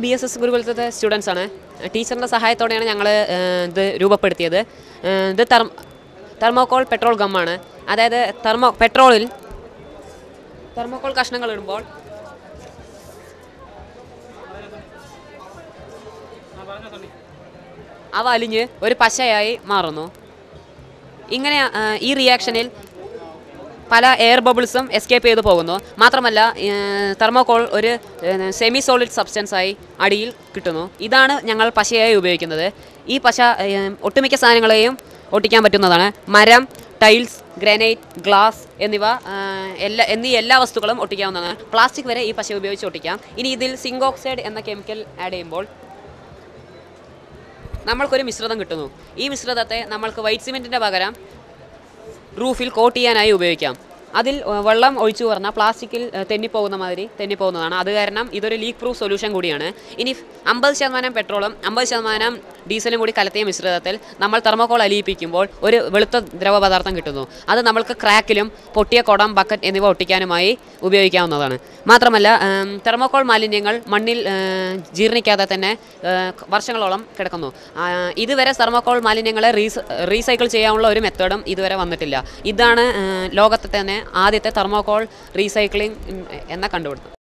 BSS ഗുരുകുലത്തെ students ആണ്. ടീച്ചറിൻ്റെ സഹായത്തോടെയാണ് ഞങ്ങൾ ഇത് രൂപപ്പെടുത്തിയത്. ഇത് തെർമോകോൾ പെട്രോൾ ഗമ്മാണ്. അതായത് പെട്രോളിൽ തെർമോകോൾ കഷ്ണങ്ങൾ ഇടുമ്പോൾ അവ അലിഞ്ഞ് ഒരു പശയായി മാറുന്നു. ഇങ്ങനെ ഈ റിയാക്ഷനിൽ പല എയർ ബബിൾസും എസ്കേപ്പ് ചെയ്ത് പോകുന്നു. മാത്രമല്ല തെർമോകോൾ ഒരു സെമി സോളിഡ് സബ്സ്റ്റൻസായി അടിയിൽ കിട്ടുന്നു. ഇതാണ് ഞങ്ങൾ പശയായി ഉപയോഗിക്കുന്നത്. ഈ പശ ഒട്ടുമിക്ക സാധനങ്ങളെയും ഒട്ടിക്കാൻ പറ്റുന്നതാണ്. മരം, ടൈൽസ്, ഗ്രാനൈറ്റ്, ഗ്ലാസ് എന്നീ എല്ലാ വസ്തുക്കളും ഒട്ടിക്കാവുന്നതാണ്. പ്ലാസ്റ്റിക് വരെ ഈ പശ ഉപയോഗിച്ച് ഒട്ടിക്കാം. ഇനി ഇതിൽ സിങ്ക് ഓക്സൈഡ് എന്ന കെമിക്കൽ ആഡ് ചെയ്യുമ്പോൾ നമ്മൾക്കൊരു മിശ്രിതം കിട്ടുന്നു. ഈ മിശ്രിതത്തെ നമ്മൾക്ക് വൈറ്റ് സിമെൻറ്റിൻ്റെ പകരം റൂഫിൽ കോട്ട് ചെയ്യാനായി ഉപയോഗിക്കാം. അതിൽ വെള്ളം ഒഴിച്ചു പറഞ്ഞാൽ പ്ലാസ്റ്റിക്കിൽ തെന്നിപ്പോകുന്നതാണ്. അത് കാരണം ഇതൊരു ലീക്ക് പ്രൂഫ് സൊല്യൂഷൻ കൂടിയാണ്. ഇനി 50% പെട്രോളും 50% ഡീസലും കൂടി കലർത്തിയ മിശ്രിതത്തിൽ നമ്മൾ തെർമോകോൾ അലിയിപ്പിക്കുമ്പോൾ ഒരു വെളുത്ത ദ്രവപദാർത്ഥം കിട്ടുന്നു. അത് നമ്മൾക്ക് ക്രാക്കിലും പൊട്ടിയ കുടം, ബക്കറ്റ് എന്നിവ ഒട്ടിക്കാനുമായി ഉപയോഗിക്കാവുന്നതാണ്. മാത്രമല്ല തെർമോകോൾ മാലിന്യങ്ങൾ മണ്ണിൽ ജീർണിക്കാതെ തന്നെ വർഷങ്ങളോളം കിടക്കുന്നു. ഇതുവരെ തെർമോകോൾ മാലിന്യങ്ങളെ റീസൈക്കിൾ ചെയ്യാനുള്ള ഒരു മെത്തേഡും ഇതുവരെ വന്നിട്ടില്ല. ഇതാണ് ലോകത്തെ തന്നെ ആദ്യത്തെ തെർമോകോൾ റീസൈക്ലിംഗ് എന്ന കണ്ടുപിടുത്തം.